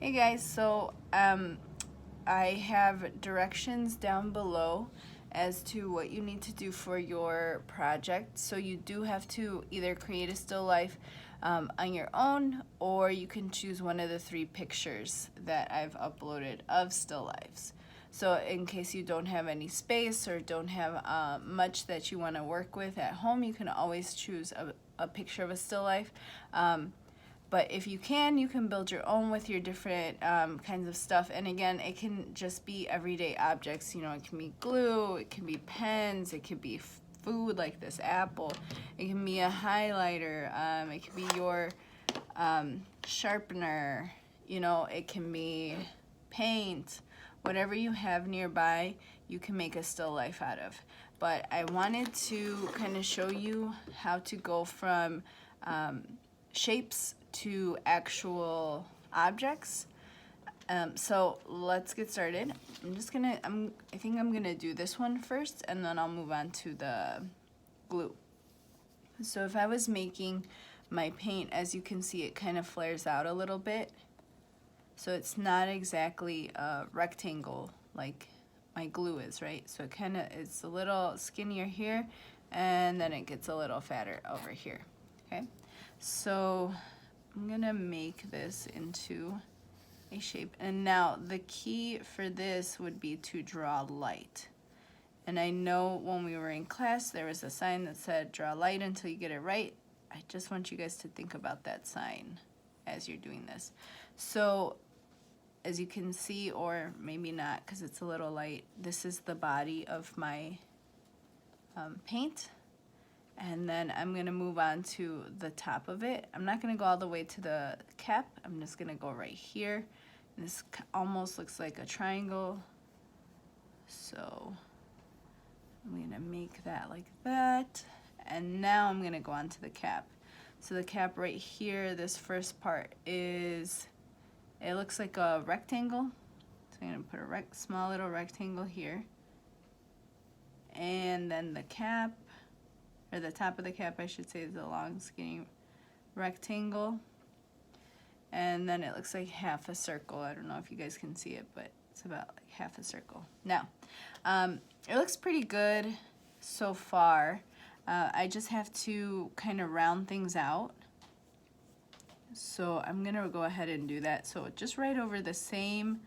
Hey guys, I have directions down below as to what you need to do for your project. So you do have to either create a still life on your own, or you can choose one of the 3 pictures that I've uploaded of still lifes. So in case you don't have any space or don't have much that you want to work with at home, you can always choose a picture of a still life. But if you can build your own with your different kinds of stuff. And again, it can just be everyday objects. You know, it can be glue, it can be pens, it could be food like this apple, it can be a highlighter, it can be your sharpener, you know, it can be paint. Whatever you have nearby, you can make a still life out of. But I wanted to kind of show you how to go from shapes to actual objects. So let's get started. I think I'm gonna do this one first, and then I'll move on to the glue. So if I was making my paint, as you can see, it kind of flares out a little bit. So it's not exactly a rectangle like my glue is, right? So it's a little skinnier here, and then it gets a little fatter over here, okay? So I'm gonna make this into a shape. And now the key for this would be to draw light. And I know when we were in class, there was a sign that said, draw light until you get it right. I just want you guys to think about that sign as you're doing this. So as you can see, or maybe not because it's a little light, this is the body of my paint. And then I'm gonna move on to the top of it. I'm not gonna go all the way to the cap. I'm just gonna go right here. And this almost looks like a triangle. So I'm gonna make that like that. And now I'm gonna go on to the cap. So the cap right here, this first part it looks like a rectangle. So I'm gonna put a small little rectangle here. And then the cap, or the top of the cap, I should say, is a long skinny rectangle. And then it looks like half a circle. I don't know if you guys can see it, but it's about like half a circle. Now, it looks pretty good so far. I just have to kind of round things out. So I'm gonna go ahead and do that. So just right over the same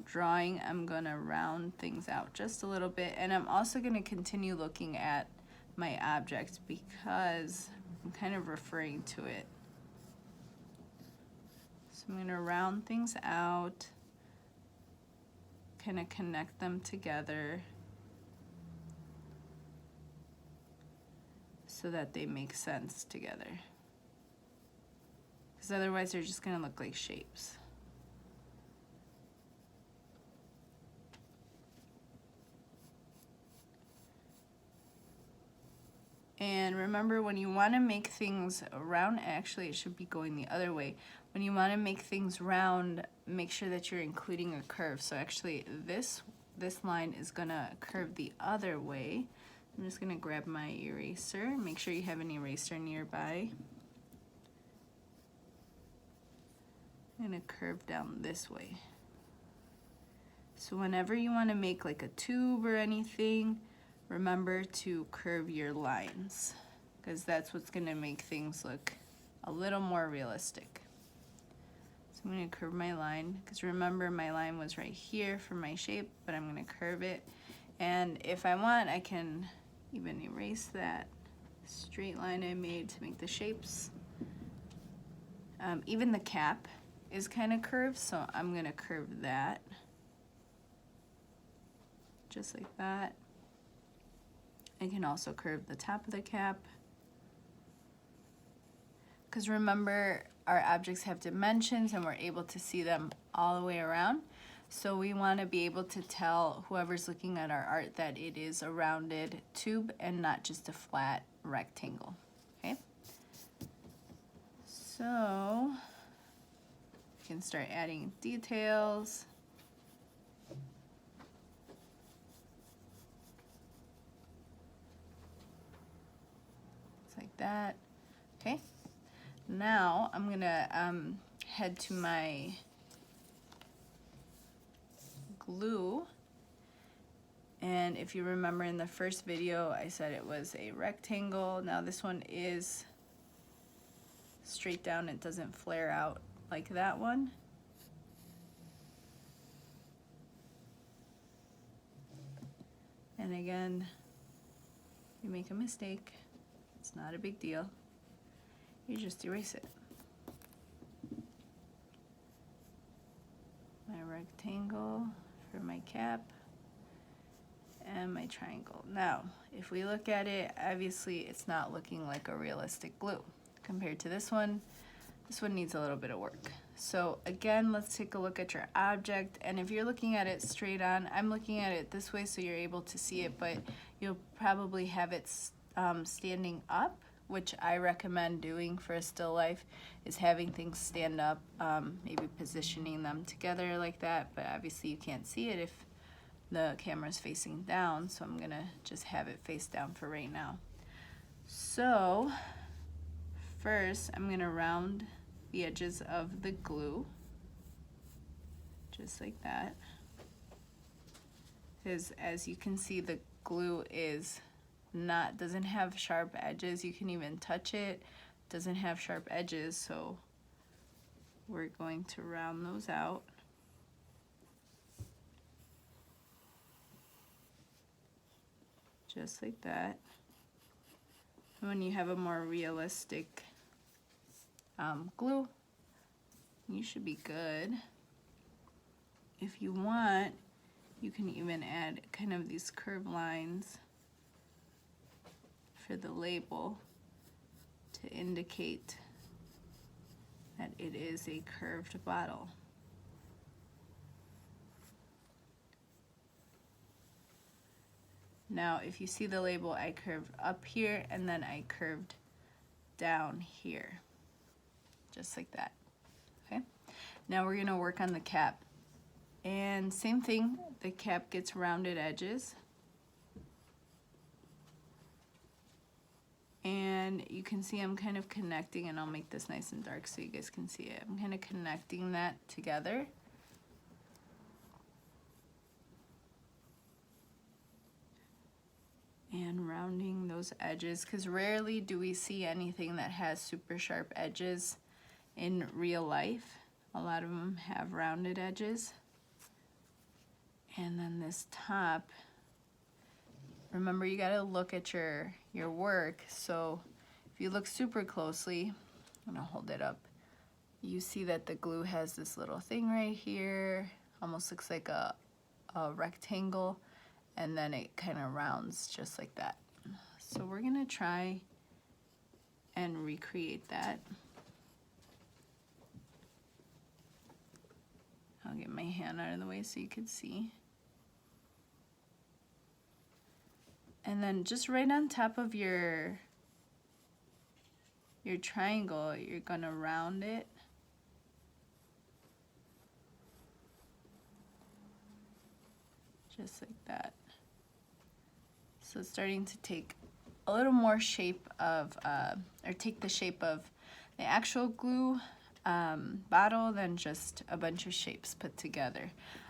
drawing, I'm gonna round things out just a little bit. And I'm also gonna continue looking at my object because I'm kind of referring to it. So I'm gonna round things out, kind of connect them together so that they make sense together. Because otherwise they're just gonna look like shapes. And remember, when you want to make things round, actually it should be going the other way. When you want to make things round, make sure that you're including a curve. So actually this line is gonna curve the other way. I'm just gonna grab my eraser. Make sure you have an eraser nearby. I'm gonna curve down this way. So whenever you want to make like a tube or anything, remember to curve your lines, because that's what's gonna make things look a little more realistic. So I'm gonna curve my line, because remember my line was right here for my shape, but I'm gonna curve it. And if I want, I can even erase that straight line I made to make the shapes. Even the cap is kind of curved, so I'm gonna curve that. Just like that. I can also curve the top of the cap. Because remember, our objects have dimensions and we're able to see them all the way around. So we want to be able to tell whoever's looking at our art that it is a rounded tube and not just a flat rectangle. Okay? So you can start adding details. Like that. Okay, now I'm gonna head to my glue. And if you remember in the first video, I said it was a rectangle. Now this one is straight down. It doesn't flare out like that one. And again, you make a mistake, it's not a big deal. You just erase it. My rectangle for my cap and my triangle. Now, if we look at it, obviously it's not looking like a realistic glue. Compared to this one needs a little bit of work. So again, let's take a look at your object, and if you're looking at it straight on, I'm looking at it this way so you're able to see it, but you'll probably have it standing up, which I recommend doing for a still life, is having things stand up, maybe positioning them together like that, but obviously you can't see it if the camera's facing down, so I'm gonna just have it face down for right now. So first, I'm gonna round the edges of the glue, just like that. Because as you can see, the glue doesn't have sharp edges. You can even touch it, doesn't have sharp edges, so we're going to round those out. Just like that. When you have a more realistic glue, you should be good. If you want, you can even add kind of these curved lines for the label to indicate that it is a curved bottle. Now, if you see the label, I curved up here and then I curved down here, just like that, okay? Now we're gonna work on the cap. And same thing, the cap gets rounded edges. And you can see I'm kind of connecting, and I'll make this nice and dark so you guys can see it. I'm kind of connecting that together. And rounding those edges, because rarely do we see anything that has super sharp edges in real life. A lot of them have rounded edges. And then this top, remember you gotta look at your work. So if you look super closely, I'm gonna hold it up, you see that the glue has this little thing right here, almost looks like a rectangle, and then it kind of rounds just like that. So we're gonna try and recreate that. I'll get my hand out of the way so you can see. And then just right on top of your triangle, you're gonna round it. Just like that. So it's starting to take a little more shape of, or take the shape of the actual glue bottle than just a bunch of shapes put together.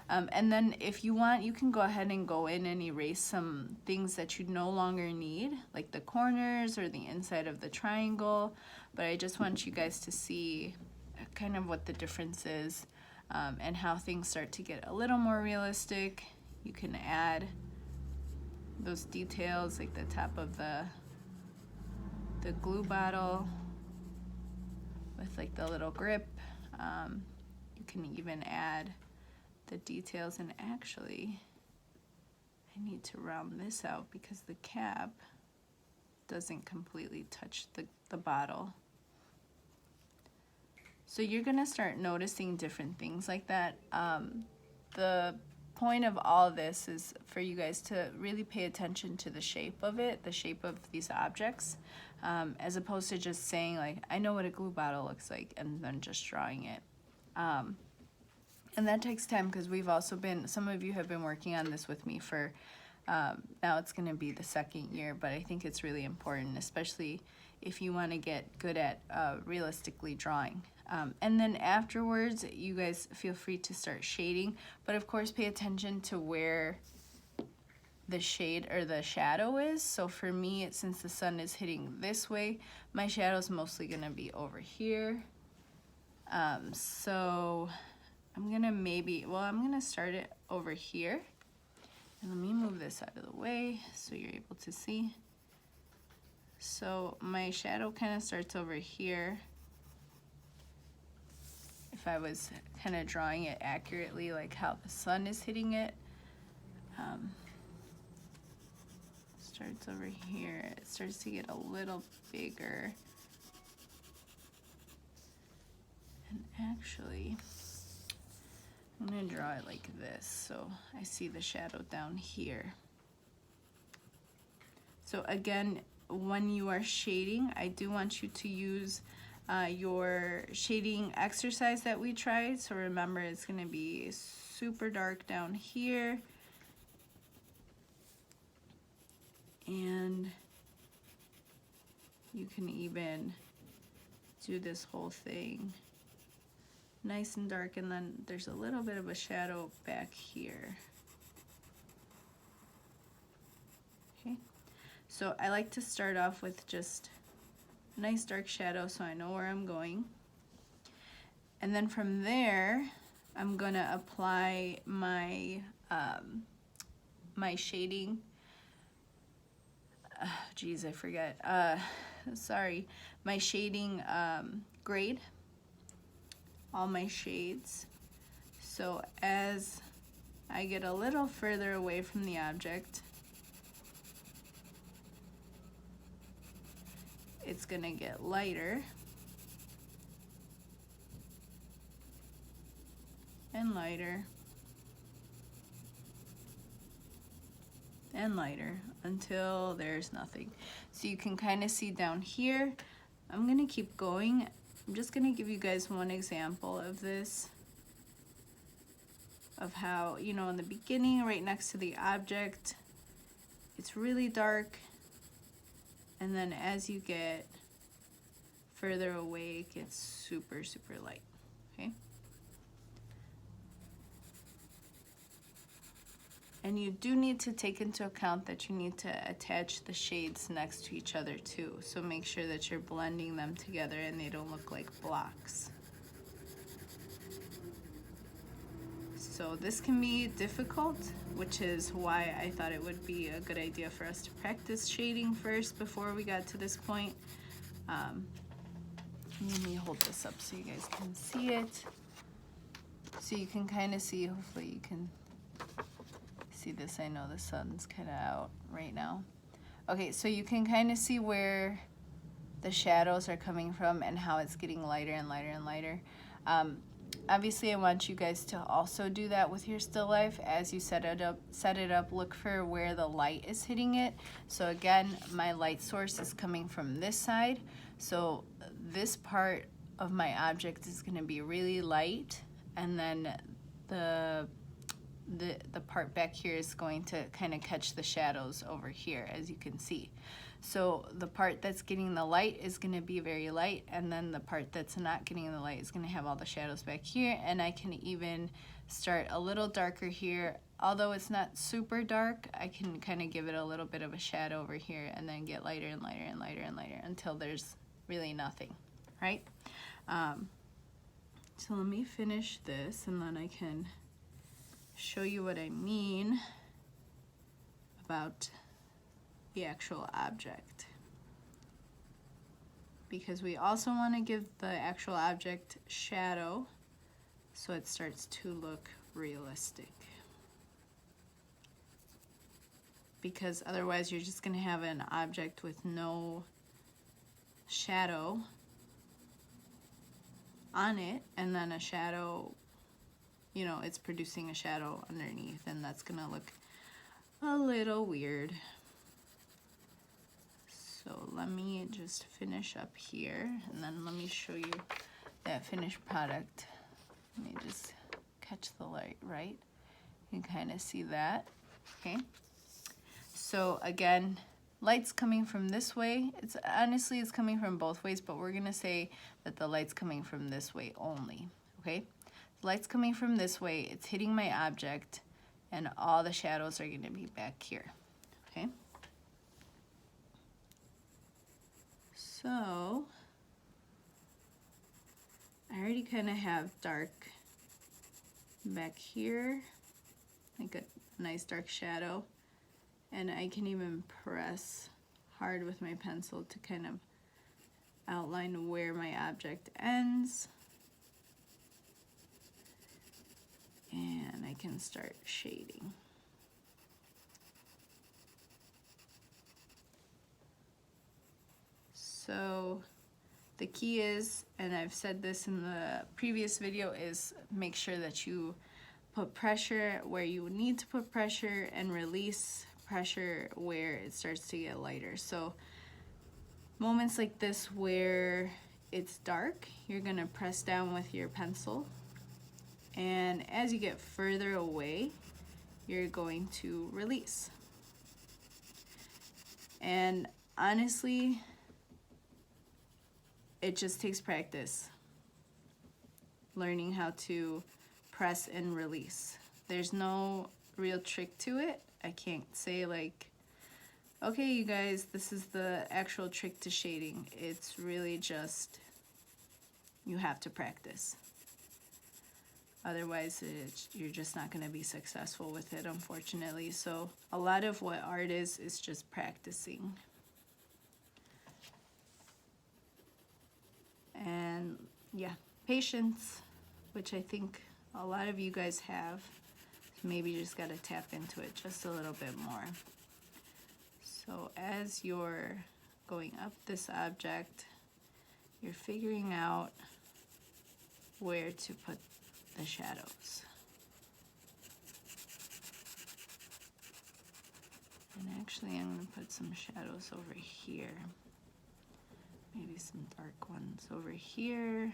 And then if you want, you can go ahead and go in and erase some things that you no longer need, like the corners or the inside of the triangle. But I just want you guys to see kind of what the difference is, and how things start to get a little more realistic. You can add those details like the top of the glue bottle with like the little grip. You can even add the details, and actually I need to round this out because the cap doesn't completely touch the bottle. So you're gonna start noticing different things like that. The point of all of this is for you guys to really pay attention to the shape of it, the shape of these objects, as opposed to just saying like, I know what a glue bottle looks like, and then just drawing it. And that takes time, because we've also been, some of you have been working on this with me for, now it's gonna be the second year, but I think it's really important, especially if you wanna get good at realistically drawing. And then afterwards, you guys feel free to start shading, but of course pay attention to where the shade or the shadow is. So for me, since the sun is hitting this way, my shadow is mostly gonna be over here. So I'm gonna start it over here. And let me move this out of the way so you're able to see. So my shadow kind of starts over here. If I was kind of drawing it accurately, like how the sun is hitting it. Starts over here. It starts to get a little bigger. And actually, I'm gonna draw it like this so I see the shadow down here. So again, when you are shading, I do want you to use your shading exercise that we tried. So remember, it's gonna be super dark down here. And you can even do this whole thing nice and dark, and then there's a little bit of a shadow back here. Okay, so I like to start off with just a nice dark shadow so I know where I'm going. And then from there, I'm gonna apply my my shading. Geez, I forget. Sorry, my shading grade, all my shades. So as I get a little further away from the object, it's gonna get lighter and lighter and lighter until there's nothing. So you can kind of see down here. I'm gonna keep going. I'm just gonna give you guys one example of this, of how, you know, in the beginning, right next to the object, it's really dark, and then as you get further away, it gets super, super light, okay? And you do need to take into account that you need to attach the shades next to each other too. So make sure that you're blending them together and they don't look like blocks. So this can be difficult, which is why I thought it would be a good idea for us to practice shading first before we got to this point. Let me hold this up so you guys can see it. So you can kind of see, hopefully you can see this. I know the sun's kind of out right now. Okay, so you can kind of see where the shadows are coming from and how it's getting lighter and lighter and lighter. Obviously, I want you guys to also do that with your still life. As you set it up, look for where the light is hitting it. So again, my light source is coming from this side. So this part of my object is going to be really light, and then the part back here is going to kind of catch the shadows over here, as you can see. So the part that's getting the light is going to be very light, and then the part that's not getting the light is going to have all the shadows back here. And I can even start a little darker here. Although it's not super dark, I can kind of give it a little bit of a shadow over here and then get lighter and lighter and lighter and lighter until there's really nothing, right? So let me finish this and then I can show you what I mean about the actual object, because we also want to give the actual object shadow so it starts to look realistic, because otherwise you're just going to have an object with no shadow on it, and then a shadow, you know, it's producing a shadow underneath, and that's gonna look a little weird. So let me just finish up here, and then let me show you that finished product. Let me just catch the light right. You can kind of see that, okay? So again, light's coming from this way. It's honestly, it's coming from both ways, but we're gonna say that the light's coming from this way only, okay? The light's coming from this way, it's hitting my object, and all the shadows are gonna be back here, okay? So, I already kind of have dark back here, like a nice dark shadow, and I can even press hard with my pencil to kind of outline where my object ends, and I can start shading. So the key is, and I've said this in the previous video, is make sure that you put pressure where you need to put pressure and release pressure where it starts to get lighter. So moments like this where it's dark, you're gonna press down with your pencil, and as you get further away, you're going to release. And honestly, it just takes practice learning how to press and release. There's no real trick to it. I can't say like, okay, you guys, this is the actual trick to shading. It's really just, you have to practice. Otherwise, you're just not going to be successful with it, unfortunately. So a lot of what art is just practicing. And yeah, patience, which I think a lot of you guys have. Maybe you just got to tap into it just a little bit more. So as you're going up this object, you're figuring out where to put the shadows. And actually, I'm going to put some shadows over here. Maybe some dark ones over here.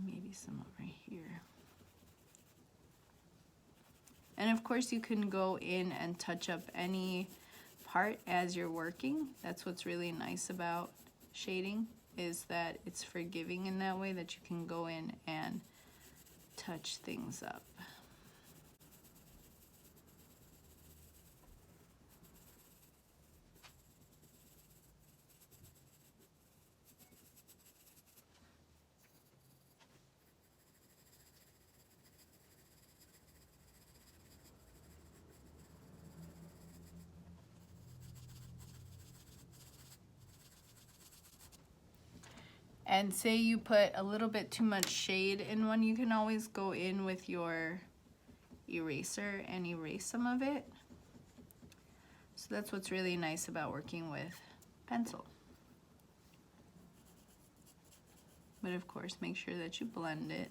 Maybe some over here. And of course, you can go in and touch up any part as you're working. That's what's really nice about shading, is that it's forgiving in that way, that you can go in and touch things up. And say you put a little bit too much shade in one, you can always go in with your eraser and erase some of it. So that's what's really nice about working with pencil. But of course, make sure that you blend it.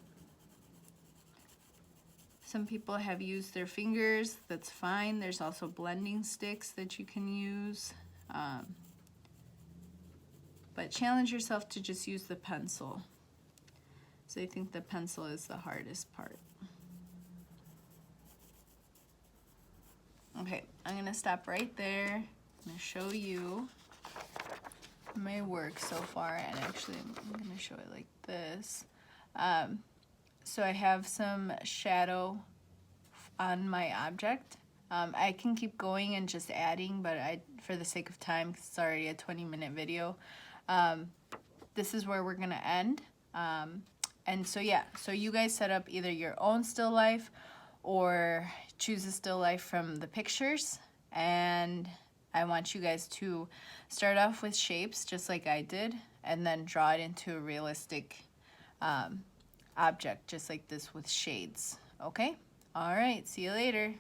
Some people have used their fingers, that's fine. There's also blending sticks that you can use. But challenge yourself to just use the pencil. So I think the pencil is the hardest part. Okay, I'm gonna stop right there. I'm gonna show you my work so far, and actually I'm gonna show it like this. So I have some shadow on my object. I can keep going and just adding, but for the sake of time, 'cause it's already a 20-minute video, this is where we're gonna end. And so yeah, so you guys set up either your own still life or choose a still life from the pictures, and I want you guys to start off with shapes just like I did, and then draw it into a realistic object just like this with shades. Okay? All right, see you later.